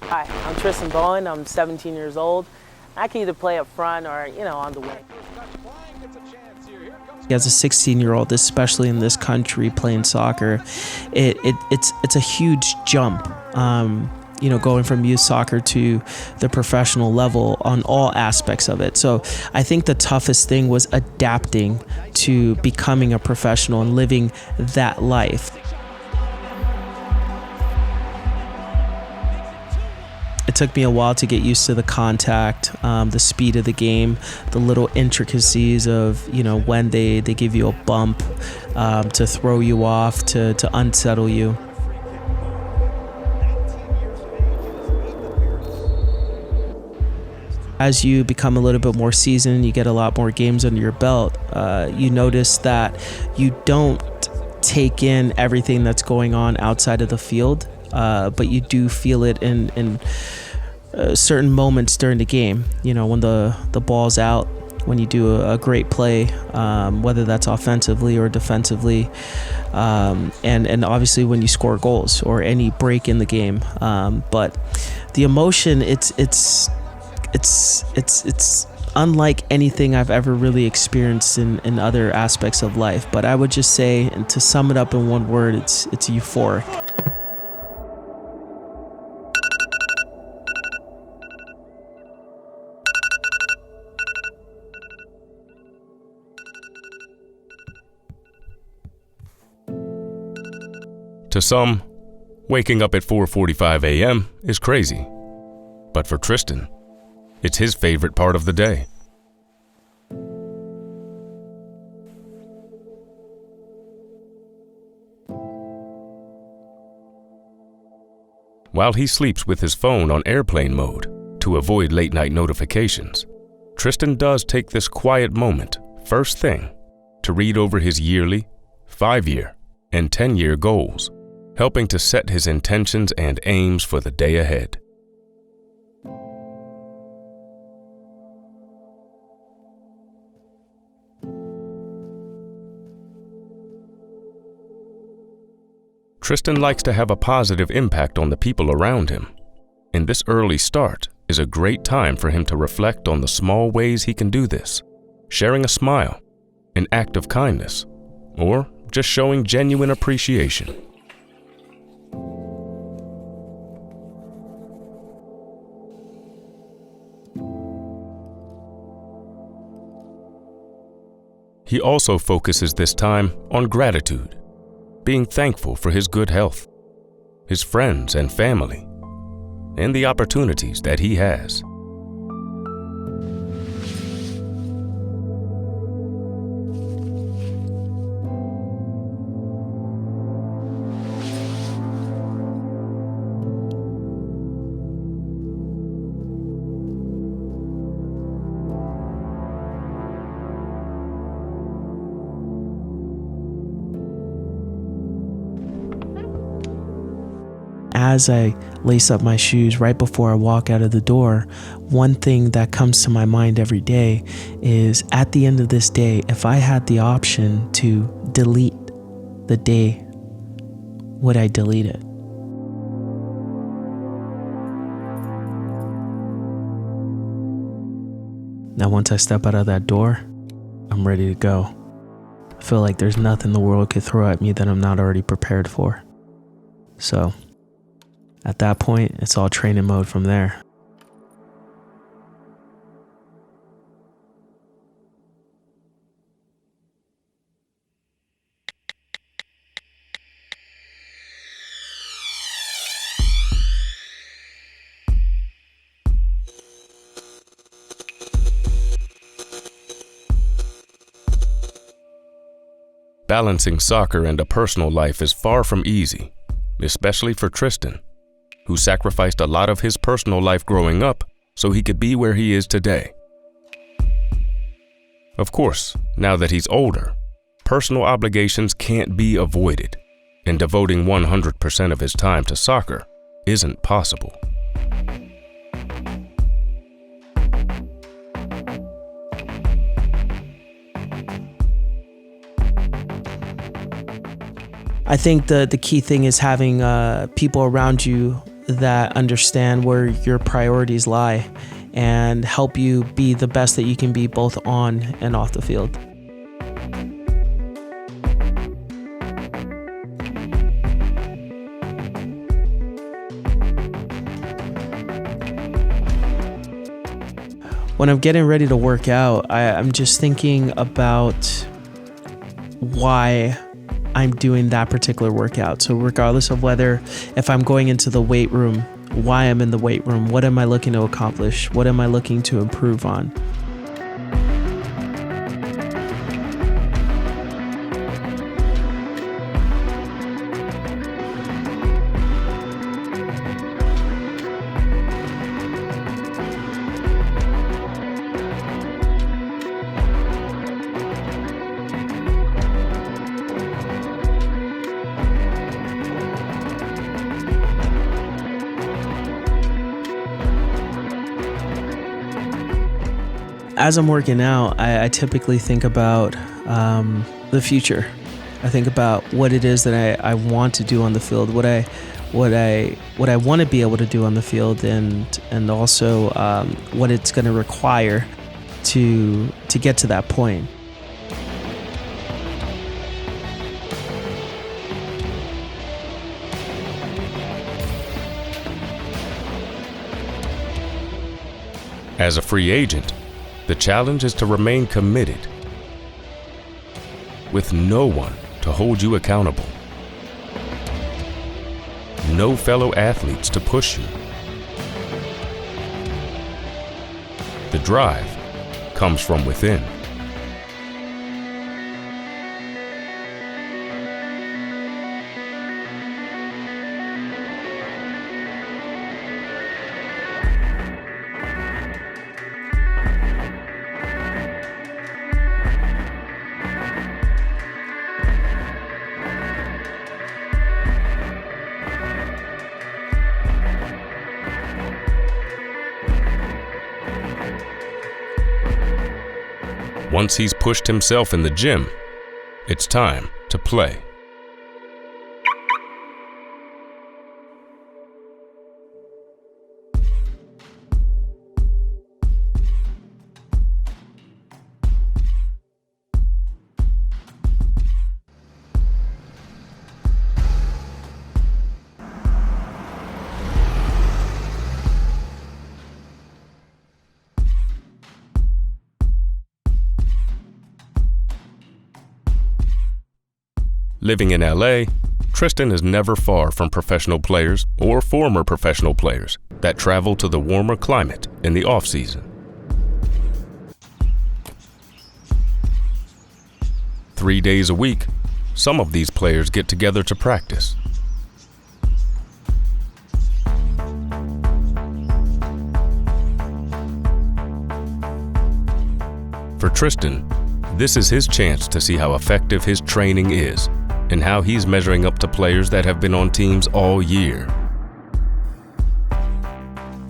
Hi, I'm Tristan Bowen. I'm 17 years old. I can either play up front or, on the wing. As a 16-year-old, especially in this country playing soccer, it's a huge jump. Going from youth soccer to the professional level on all aspects of it. So I think the toughest thing was adapting to becoming a professional and living that life. It took me a while to get used to the contact, the speed of the game, the little intricacies of, when they give you a bump, to throw you off, to unsettle you. As you become a little bit more seasoned, you get a lot more games under your belt, you notice that you don't take in everything that's going on outside of the field, but you do feel it in certain moments during the game. When the ball's out, when you do a great play, whether that's offensively or defensively, and obviously when you score goals or any break in the game. But the emotion, it's unlike anything I've ever really experienced in other aspects of life. But I would just say, and to sum it up in one word, it's euphoric. To some, waking up at 4:45 a.m. is crazy. But for Tristan, it's his favorite part of the day. While he sleeps with his phone on airplane mode to avoid late-night notifications, Tristan does take this quiet moment, first thing, to read over his yearly, 5-year, and 10-year goals, helping to set his intentions and aims for the day ahead. Tristan likes to have a positive impact on the people around him, and this early start is a great time for him to reflect on the small ways he can do this, sharing a smile, an act of kindness, or just showing genuine appreciation. He also focuses this time on gratitude, being thankful for his good health, his friends and family, and the opportunities that he has. As I lace up my shoes right before I walk out of the door, one thing that comes to my mind every day is, at the end of this day, if I had the option to delete the day, would I delete it? Now, once I step out of that door, I'm ready to go. I feel like there's nothing the world could throw at me that I'm not already prepared for. So, at that point, it's all training mode from there. Balancing soccer and a personal life is far from easy, especially for Tristan, who sacrificed a lot of his personal life growing up so he could be where he is today. Of course, now that he's older, personal obligations can't be avoided, and devoting 100% of his time to soccer isn't possible. I think the key thing is having people around you that understand where your priorities lie and help you be the best that you can be both on and off the field. When I'm getting ready to work out, I'm just thinking about why I'm doing that particular workout. So regardless of whether if I'm going into the weight room, why I'm in the weight room, what am I looking to accomplish, what am I looking to improve on. As I'm working out, I typically think about the future. I think about what it is that I want to do on the field, what I want to be able to do on the field, and also what it's going to require to get to that point. As a free agent, the challenge is to remain committed, with no one to hold you accountable, no fellow athletes to push you. The drive comes from within. Once he's pushed himself in the gym, it's time to play. Living in LA, Tristan is never far from professional players or former professional players that travel to the warmer climate in the off-season. 3 days a week, some of these players get together to practice. For Tristan, this is his chance to see how effective his training is and how he's measuring up to players that have been on teams all year.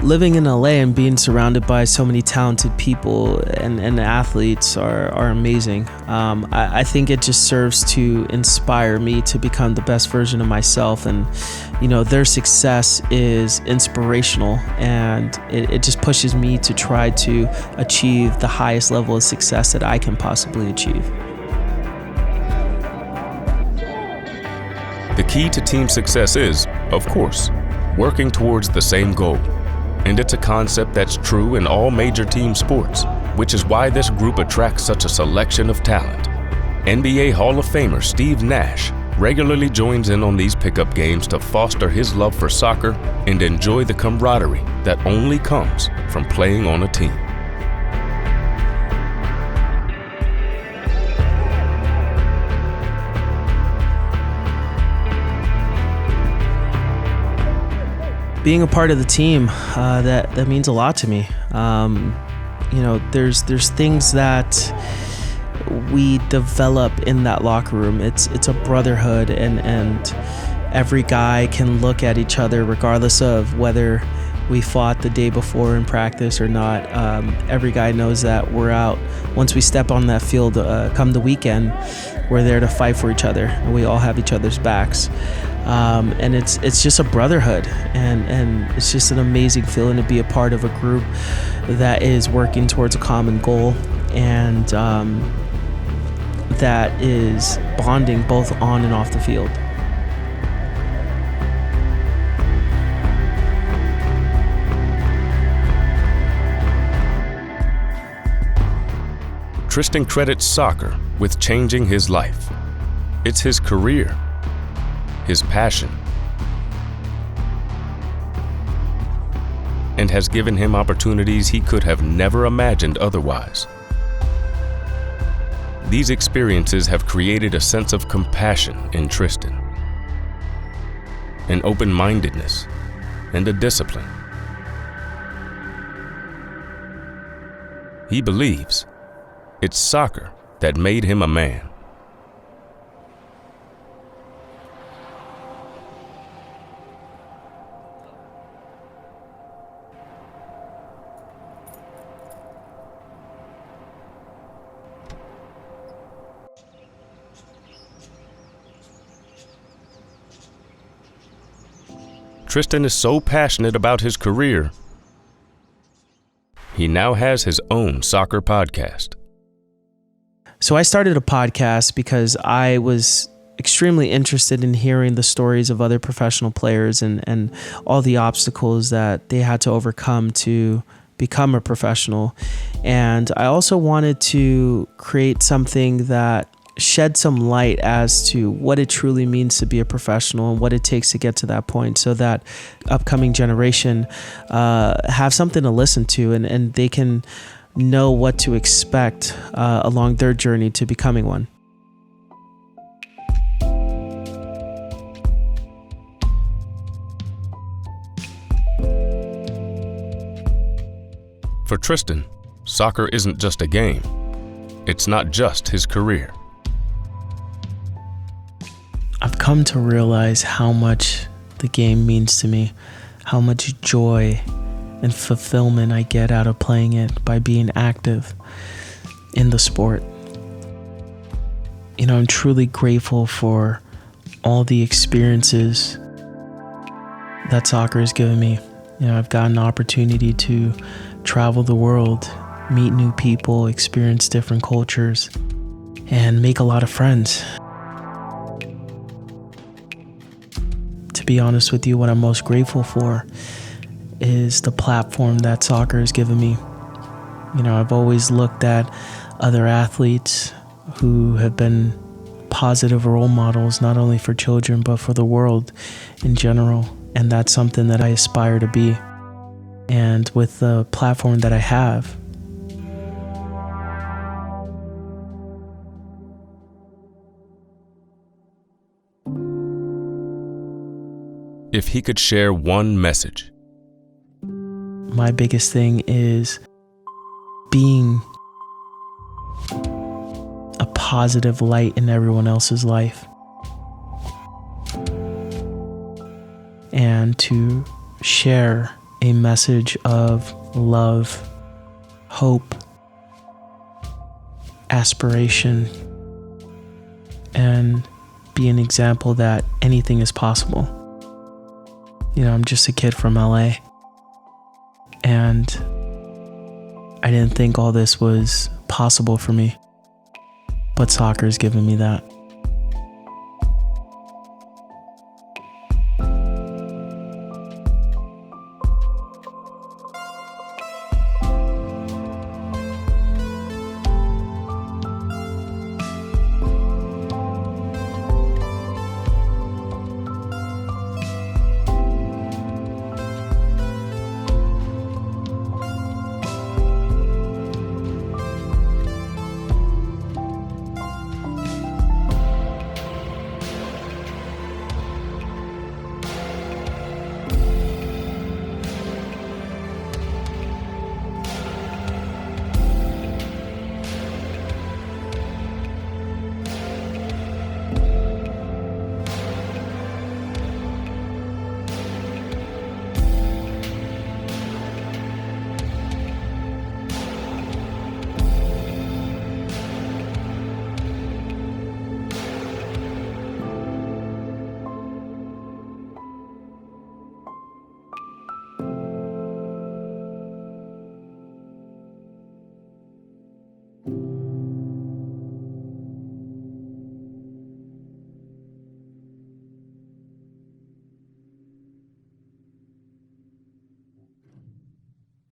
Living in LA and being surrounded by so many talented people and athletes are amazing. I think it just serves to inspire me to become the best version of myself, and their success is inspirational, and it just pushes me to try to achieve the highest level of success that I can possibly achieve. The key to team success is, of course, working towards the same goal. And it's a concept that's true in all major team sports, which is why this group attracts such a selection of talent. NBA Hall of Famer Steve Nash regularly joins in on these pickup games to foster his love for soccer and enjoy the camaraderie that only comes from playing on a team. Being a part of the team, that means a lot to me. There's things that we develop in that locker room. It's a brotherhood, and every guy can look at each other regardless of whether we fought the day before in practice or not. Every guy knows that we're out. Once we step on that field, come the weekend, we're there to fight for each other, and we all have each other's backs. And it's just a brotherhood, and it's just an amazing feeling to be a part of a group that is working towards a common goal, and that is bonding both on and off the field. Tristan credits soccer with changing his life. It's his career, his passion, and has given him opportunities he could have never imagined otherwise. These experiences have created a sense of compassion in Tristan, an open-mindedness, and a discipline. He believes it's soccer that made him a man. Tristan is so passionate about his career, he now has his own soccer podcast. So I started a podcast because I was extremely interested in hearing the stories of other professional players and all the obstacles that they had to overcome to become a professional. And I also wanted to create something that shed some light as to what it truly means to be a professional and what it takes to get to that point, so that upcoming generation have something to listen to, and they can know what to expect along their journey to becoming one. For Tristan, soccer isn't just a game. It's not just his career. I've come to realize how much the game means to me, how much joy and fulfillment I get out of playing it by being active in the sport. You know, I'm truly grateful for all the experiences that soccer has given me. You know, I've gotten an opportunity to travel the world, meet new people, experience different cultures, and make a lot of friends. To be honest with you, what I'm most grateful for is the platform that soccer has given me. You know, I've always looked at other athletes who have been positive role models, not only for children, but for the world in general. And that's something that I aspire to be. And with the platform that I have, If he could share one message, my biggest thing is being a positive light in everyone else's life, and to share a message of love, hope, aspiration, and be an example that anything is possible. You know, I'm just a kid from LA, and I didn't think all this was possible for me, but soccer's given me that.